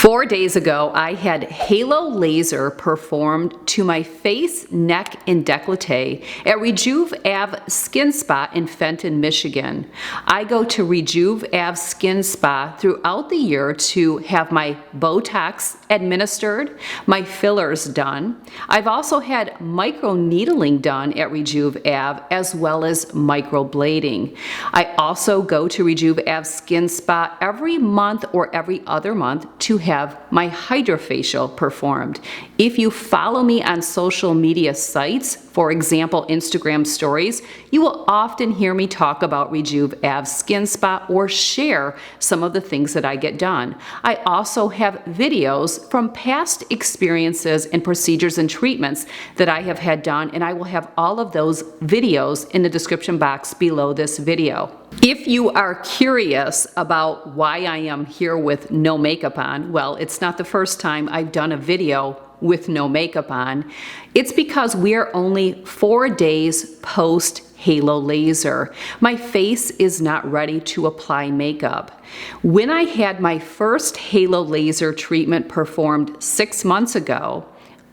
4 days ago, I had halo laser performed to my face, neck, and décolleté at Rejuve Ave Skin Spa in Fenton, Michigan. I go to Rejuve Ave Skin Spa throughout the year to have my Botox administered, my fillers done. I've also had microneedling done at Rejuve Ave as well as microblading. I also go to Rejuve Ave Skin Spa every month or every other month to have my hydrofacial performed. If you follow me on social media sites, for example, Instagram stories, you will often hear me talk about Rejuve Ave Skin Spa or share some of the things that I get done. I also have videos from past experiences and procedures and treatments that I have had done, and I will have all of those videos in the description box below this video. If you are curious about why I am here with no makeup on, well, it's not the first time I've done a video with no makeup on. It's because we're only 4 days post halo laser. My face is not ready to apply makeup. When I had my first halo laser treatment performed 6 months ago,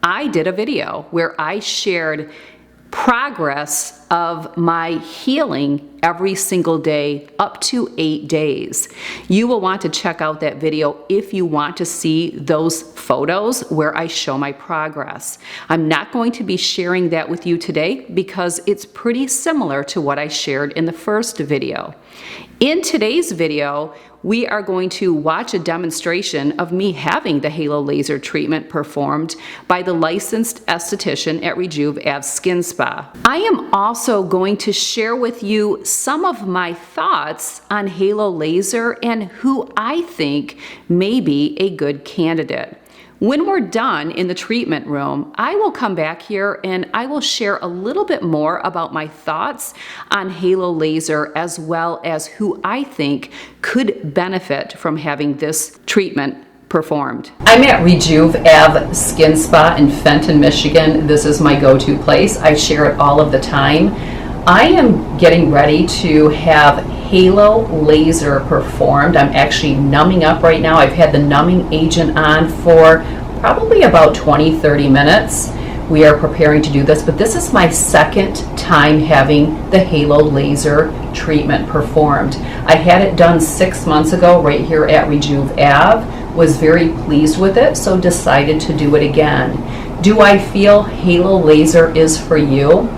I did a video where I shared progress of my healing every single day up to 8 days. You will want to check out that video if you want to see those photos where I show my progress. I'm not going to be sharing that with you today because it's pretty similar to what I shared in the first video. In today's video, we are going to watch a demonstration of me having the halo laser treatment performed by the licensed esthetician at Rejuve Ave Skin Spa. I am also going to share with you some of my thoughts on halo laser and who I think may be a good candidate. When we're done in the treatment room, I will come back here and I will share a little bit more about my thoughts on halo laser as well as who I think could benefit from having this treatment performed. I'm at Rejuve Ave Skin Spa in Fenton, Michigan. This is my go-to place. I share it all of the time. I am getting ready to have halo laser performed. I'm actually numbing up right now. I've had the numbing agent on for probably about 20-30 minutes. We are preparing to do this, but this is my second time having the halo laser treatment performed. I had it done 6 months ago right here at Rejuve Ave, was very pleased with it, so decided to do it again. Do I feel halo laser is for you?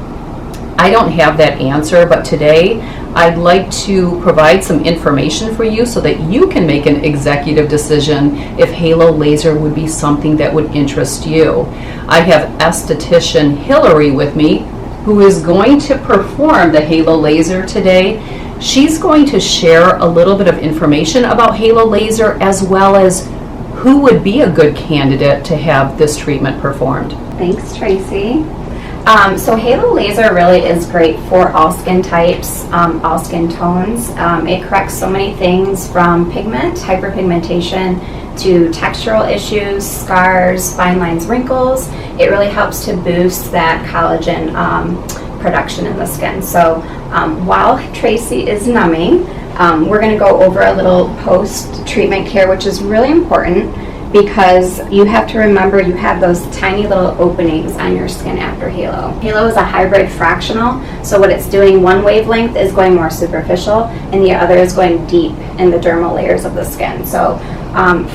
I don't have that answer, but today I'd like to provide some information for you so that you can make an executive decision if halo laser would be something that would interest you. I have esthetician Hillary with me who is going to perform the halo laser today. She's going to share a little bit of information about halo laser as well as who would be a good candidate to have this treatment performed. Thanks, Tracy. So halo laser really is great for all skin types, all skin tones. It corrects so many things from pigment, hyperpigmentation, to textural issues, scars, fine lines, wrinkles. It really helps to boost that collagen production in the skin. So while Tracy is numbing, we're going to go over a little post-treatment care, which is really important, because you have to remember you have those tiny little openings on your skin after halo. Halo is a hybrid fractional, so what it's doing, one wavelength is going more superficial and the other is going deep in the dermal layers of the skin. So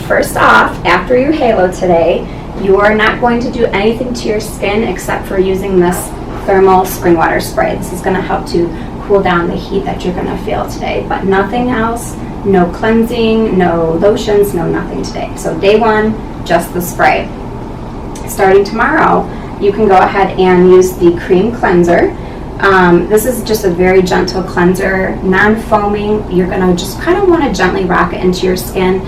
first off, after your halo today, you are not going to do anything to your skin except for using this thermal spring water spray. This is going to help to cool down the heat that you're going to feel today, but nothing else. No cleansing, no lotions, no nothing today. So day one, just the spray. Starting tomorrow, you can go ahead and use the cream cleanser. This is just a very gentle cleanser, non-foaming. You're going to just kind of want to gently rock it into your skin.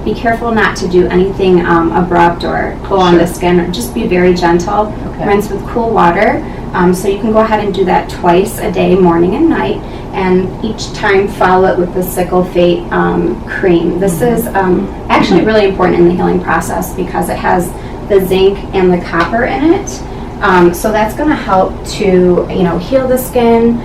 Be careful not to do anything abrupt or pull on the skin, or just be very gentle. Okay. Rinse with cool water. So you can go ahead and do that twice a day, morning and night, and each time follow it with the Cyclofate cream. This is actually really important in the healing process because it has the zinc and the copper in it. So that's going to help to heal the skin,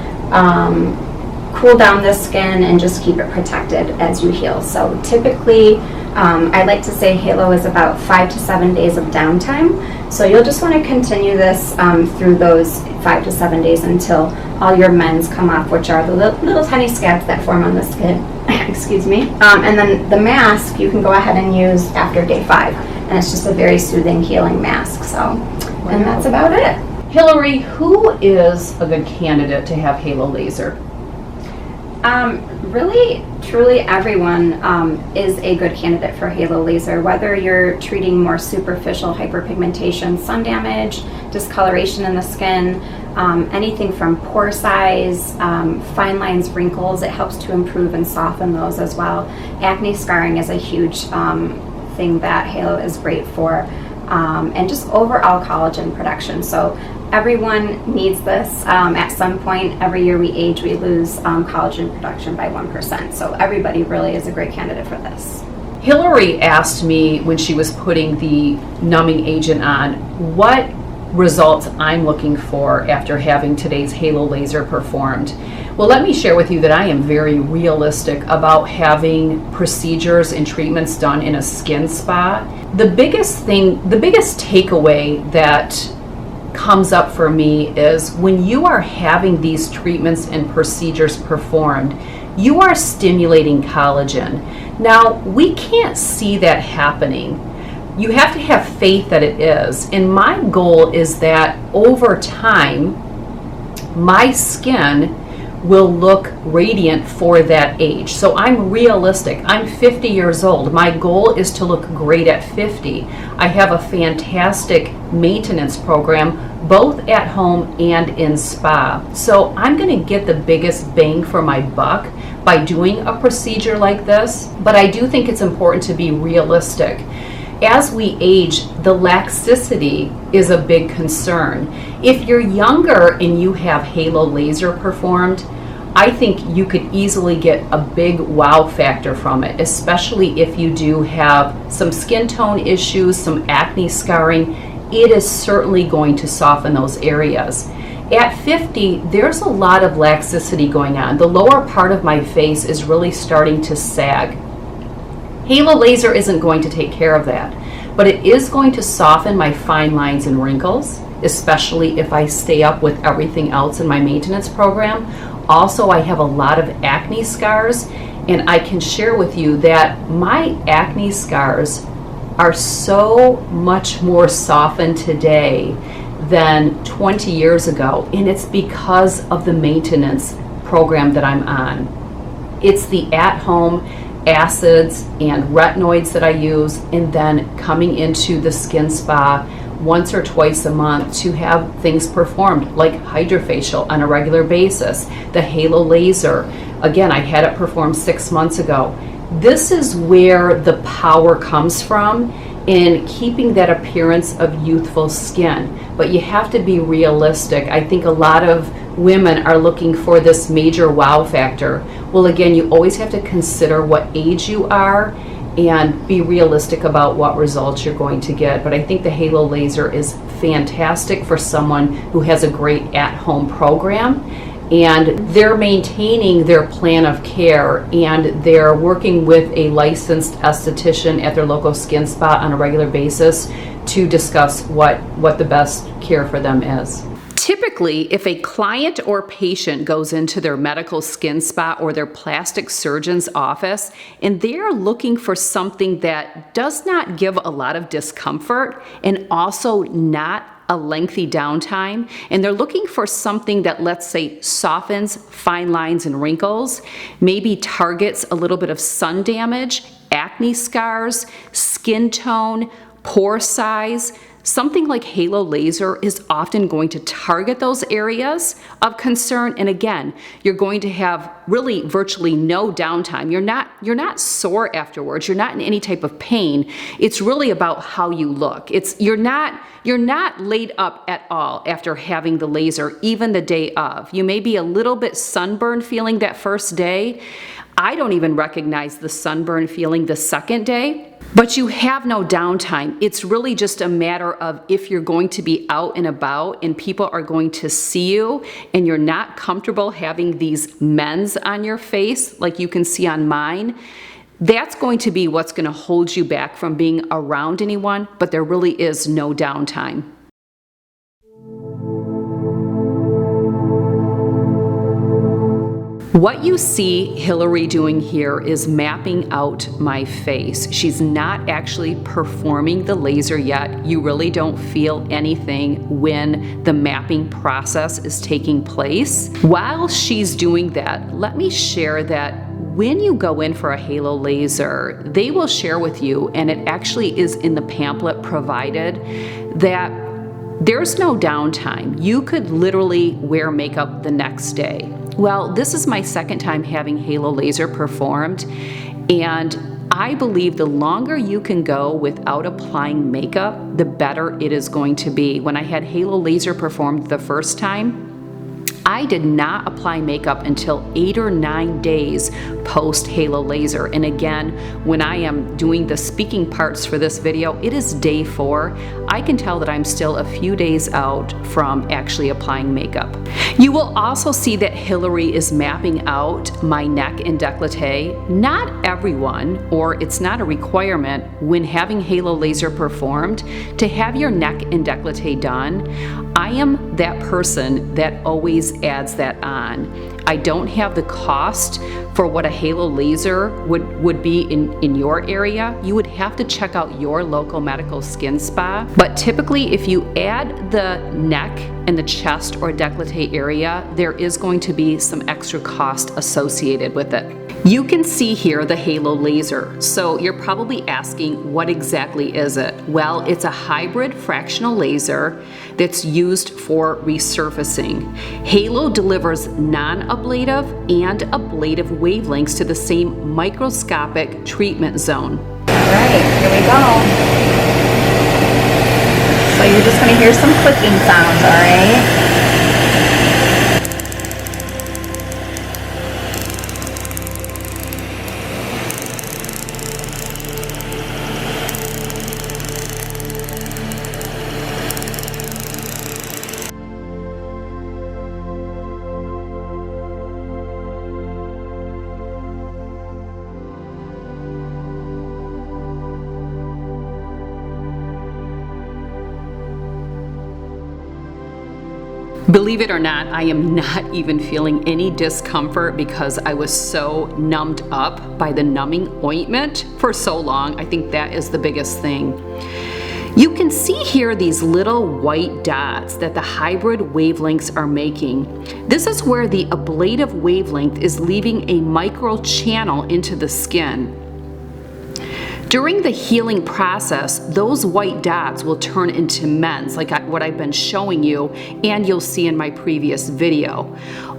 cool down the skin, and just keep it protected as you heal. So typically I like to say Halo is about 5 to 7 days of downtime. So you'll just want to continue this through those 5 to 7 days until all your mens come off, which are the little tiny scabs that form on the skin. Excuse me. And then the mask you can go ahead and use after day 5. And it's just a very soothing, healing mask. So, and that's about it. Hillary, who is a good candidate to have halo laser? Really, truly everyone is a good candidate for halo laser, whether you're treating more superficial hyperpigmentation, sun damage, discoloration in the skin, anything from pore size, fine lines, wrinkles. It helps to improve and soften those as well. Acne scarring is a huge thing that halo is great for, and just overall collagen production. So everyone needs this. At some point, every year we age, we lose collagen production by 1%. So everybody really is a great candidate for this. Hillary asked me when she was putting the numbing agent on what results I'm looking for after having today's halo laser performed. Well, let me share with you that I am very realistic about having procedures and treatments done in a skin spa. The biggest takeaway that comes up for me is when you are having these treatments and procedures performed, you are stimulating collagen. Now, we can't see that happening. You have to have faith that it is. And my goal is that over time, my skin will look radiant for that age. So I'm realistic. I'm 50 years old. My goal is to look great at 50. I have a fantastic maintenance program, both at home and in spa. So I'm going to get the biggest bang for my buck by doing a procedure like this. But I do think it's important to be realistic. As we age, the laxicity is a big concern. If you're younger and you have halo laser performed, I think you could easily get a big wow factor from it, especially if you do have some skin tone issues, some acne scarring. It is certainly going to soften those areas. At 50, there's a lot of laxicity going on. The lower part of my face is really starting to sag. Halo laser isn't going to take care of that, but it is going to soften my fine lines and wrinkles, especially if I stay up with everything else in my maintenance program. Also, I have a lot of acne scars, and I can share with you that my acne scars are so much more softened today than 20 years ago, and it's because of the maintenance program that I'm on. It's the at-home acids and retinoids that I use, and then coming into the skin spa once or twice a month to have things performed like hydrofacial on a regular basis. The halo laser, again, I had it performed 6 months ago. This is where the power comes from in keeping that appearance of youthful skin. But you have to be realistic. I think a lot of women are looking for this major wow factor. Well, again, you always have to consider what age you are and be realistic about what results you're going to get. But I think the halo laser is fantastic for someone who has a great at-home program, and they're maintaining their plan of care, and they're working with a licensed esthetician at their local skin spa on a regular basis to discuss what the best care for them is. Typically, if a client or patient goes into their medical skin spa or their plastic surgeon's office and they're looking for something that does not give a lot of discomfort and also not a lengthy downtime, and they're looking for something that, let's say, softens fine lines and wrinkles, maybe targets a little bit of sun damage, acne scars, skin tone, pore size, something like halo laser is often going to target those areas of concern. And again, you're going to have really virtually no downtime. You're not sore afterwards. You're not in any type of pain. It's really about how you look. You're not laid up at all after having the laser, even the day of. You may be a little bit sunburned feeling that first day. I don't even recognize the sunburn feeling the second day. But you have no downtime. It's really just a matter of if you're going to be out and about and people are going to see you and you're not comfortable having these mens on your face like you can see on mine, That's going to be what's going to hold you back from being around anyone, but there really is no downtime. What you see Hillary doing here is mapping out my face. She's not actually performing the laser yet. You really don't feel anything when the mapping process is taking place. While she's doing that, let me share that when you go in for a halo laser, they will share with you, and it actually is in the pamphlet provided, that there's no downtime. You could literally wear makeup the next day. Well, this is my second time having halo laser performed, and I believe the longer you can go without applying makeup, the better it is going to be. When I had halo laser performed the first time, I did not apply makeup until 8 or 9 days post halo laser. And again, when I am doing the speaking parts for this video, it is day 4. I can tell that I'm still a few days out from actually applying makeup. You will also see that Hillary is mapping out my neck and décolleté. Not everyone, or it's not a requirement when having halo laser performed, to have your neck and décolleté done. I am that person that always adds that on. I don't have the cost for what a halo laser would be in your area. You would have to check out your local medical skin spa. But typically, if you add the neck and the chest or décolleté area, there is going to be some extra cost associated with it. You can see here the halo laser. So you're probably asking, what exactly is it? Well, it's a hybrid fractional laser that's used for resurfacing. Halo delivers non-ablative and ablative wavelengths to the same microscopic treatment zone. All right, here we go. So you're just going to hear some clicking sounds, all right? Believe it or not, I am not even feeling any discomfort because I was so numbed up by the numbing ointment for so long. I think that is the biggest thing. You can see here these little white dots that the hybrid wavelengths are making. This is where the ablative wavelength is leaving a micro channel into the skin. During the healing process, those white dots will turn into mens, like what I've been showing you, and you'll see in my previous video.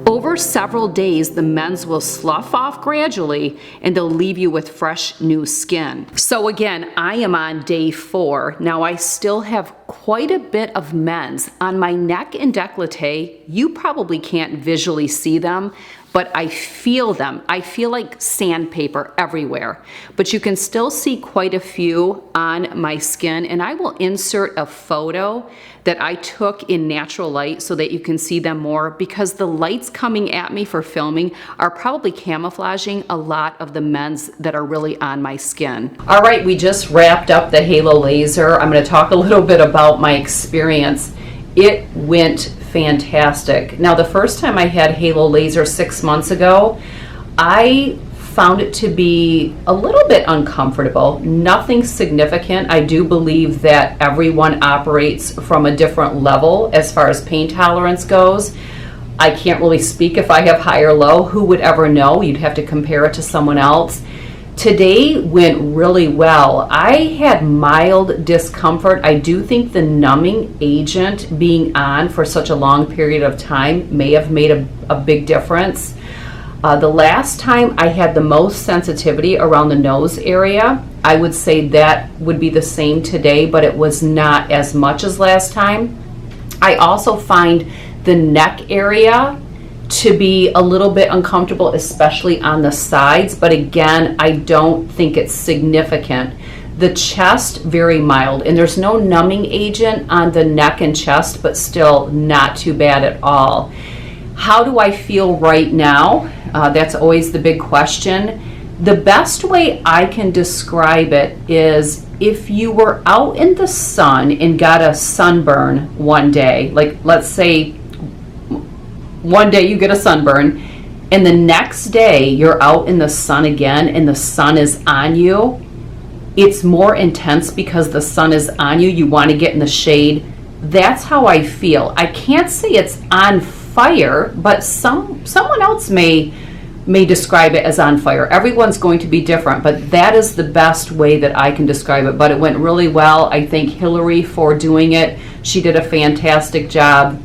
Over several days, the mens will slough off gradually, and they'll leave you with fresh new skin. So again, I am on day 4. Now I still have quite a bit of mens. On my neck and décolleté, you probably can't visually see them, but I feel them. I feel like sandpaper everywhere. But you can still see quite a few on my skin, and I will insert a photo that I took in natural light so that you can see them more, because the lights coming at me for filming are probably camouflaging a lot of the mens that are really on my skin. All right, we just wrapped up the halo laser. I'm going to talk a little bit about my experience. It went fantastic. Now, the first time I had halo laser 6 months ago, I found it to be a little bit uncomfortable. Nothing significant. I do believe that everyone operates from a different level as far as pain tolerance goes. I can't really speak if I have high or low. Who would ever know? You'd have to compare it to someone else. Today went really well. I had mild discomfort. I do think the numbing agent being on for such a long period of time may have made a big difference. The last time I had the most sensitivity around the nose area, I would say that would be the same today, but it was not as much as last time. I also find the neck area to be a little bit uncomfortable, especially on the sides, but again, I don't think it's significant. The chest, very mild, and there's no numbing agent on the neck and chest, but still not too bad at all. How do I feel right now? That's always the big question. The best way I can describe it is if you were out in the sun and got a sunburn one day, like let's say one day you get a sunburn, and the next day you're out in the sun again and the sun is on you, it's more intense because the sun is on you. You want to get in the shade. That's how I feel. I can't say it's on fire, but someone else may describe it as on fire. Everyone's going to be different, but that is the best way that I can describe it. But it went really well. I thank Hillary for doing it. She did a fantastic job.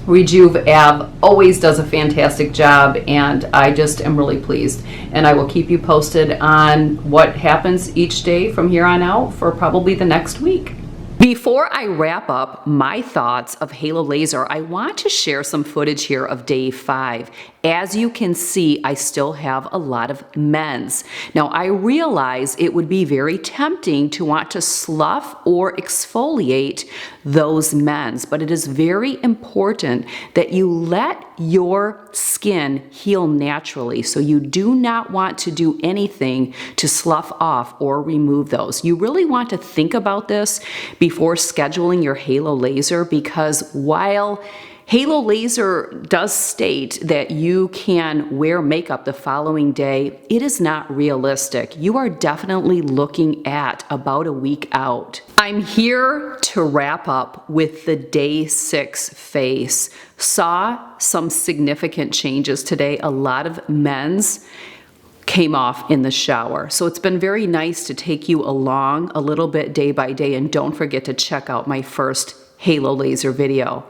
Rejuve Av always does a fantastic job, and I just am really pleased. And I will keep you posted on what happens each day from here on out for probably the next week. Before I wrap up my thoughts of Halo Laser, I want to share some footage here of day 5. As you can see, I still have a lot of men's. Now, I realize it would be very tempting to want to slough or exfoliate those men's, but it is very important that you let your skin heal naturally. So you do not want to do anything to slough off or remove those. You really want to think about this before scheduling your Halo Laser, because while Halo Laser does state that you can wear makeup the following day, it is not realistic. You are definitely looking at about a week out. I'm here to wrap up with the day 6 face. Saw some significant changes today. A lot of men's came off in the shower. So it's been very nice to take you along a little bit day by day, and don't forget to check out my first Halo Laser video.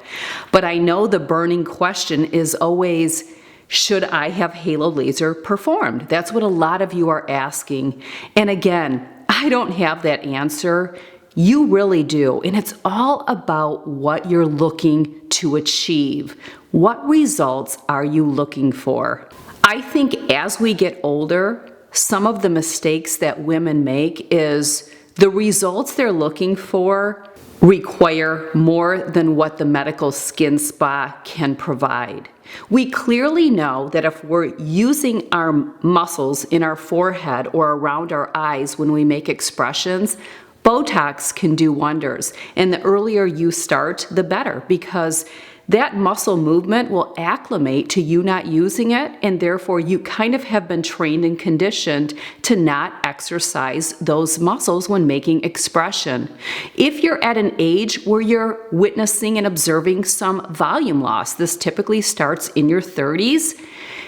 But I know the burning question is always, should I have Halo Laser performed? That's what a lot of you are asking. And again, I don't have that answer. You really do. And it's all about what you're looking to achieve. What results are you looking for? I think as we get older, some of the mistakes that women make is the results they're looking for require more than what the medical skin spa can provide. We clearly know that if we're using our muscles in our forehead or around our eyes when we make expressions, Botox can do wonders. And the earlier you start, the better, because that muscle movement will acclimate to you not using it, and therefore you kind of have been trained and conditioned to not exercise those muscles when making expression. If you're at an age where you're witnessing and observing some volume loss, this typically starts in your 30s,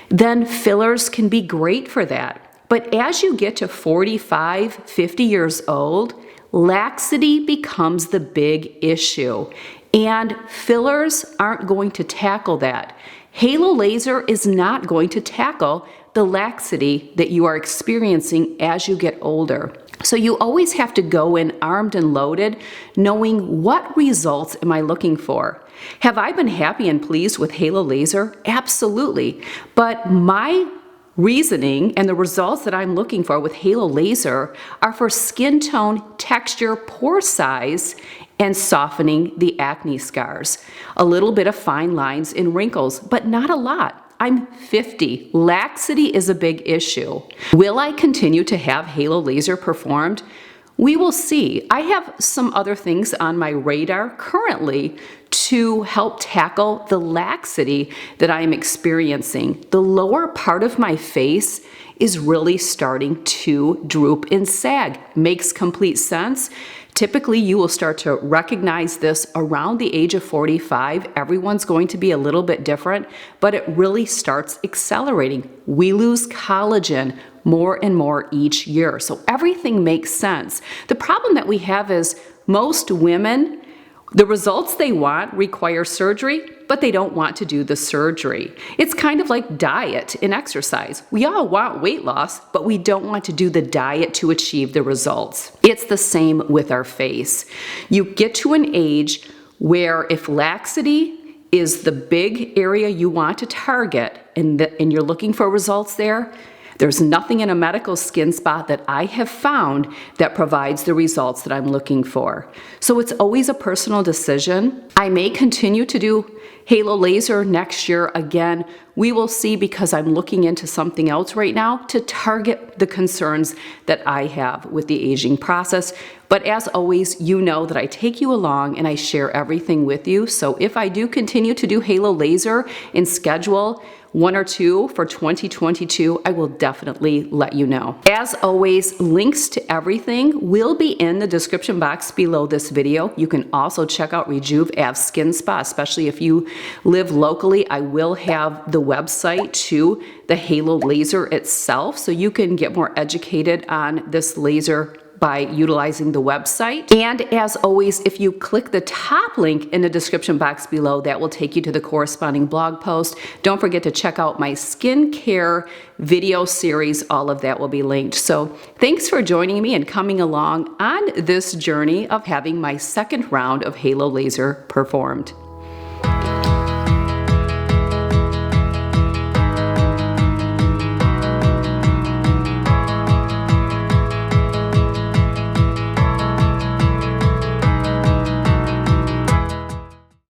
then fillers can be great for that. But as you get to 45, 50 years old, laxity becomes the big issue. And fillers aren't going to tackle that. Halo Laser is not going to tackle the laxity that you are experiencing as you get older. So you always have to go in armed and loaded, knowing what results am I looking for. Have I been happy and pleased with Halo Laser? Absolutely. But my reasoning and the results that I'm looking for with Halo Laser are for skin tone, texture, pore size, and softening the acne scars. A little bit of fine lines and wrinkles, but not a lot. I'm 50. Laxity is a big issue. Will I continue to have Halo Laser performed? We will see. I have some other things on my radar currently to help tackle the laxity that I am experiencing. The lower part of my face is really starting to droop and sag. Makes complete sense. Typically, you will start to recognize this around the age of 45. Everyone's going to be a little bit different, but it really starts accelerating. We lose collagen more and more each year, so everything makes sense. The problem that we have is most women, the results they want require surgery, but they don't want to do the surgery. It's kind of like diet and exercise. We all want weight loss, but we don't want to do the diet to achieve the results. It's the same with our face. You get to an age where if laxity is the big area you want to target and you're looking for results there, There's nothing in a medical skin spa that I have found that provides the results that I'm looking for. So it's always a personal decision. I may continue to do Halo Laser next year. Again, we will see, because I'm looking into something else right now to target the concerns that I have with the aging process. But as always, you know that I take you along and I share everything with you. So if I do continue to do Halo Laser and schedule 1 or 2 for 2022, I will definitely let you know. As always, links to everything will be in the description box below this video. You can also check out Rejuve Av Skin Spa, especially if you live locally. I will have the website to the Halo Laser itself, so you can get more educated on this laser by utilizing the website. And as always, if you click the top link in the description box below, that will take you to the corresponding blog post. Don't forget to check out my skincare video series. All of that will be linked. So thanks for joining me and coming along on this journey of having my second round of Halo Laser performed.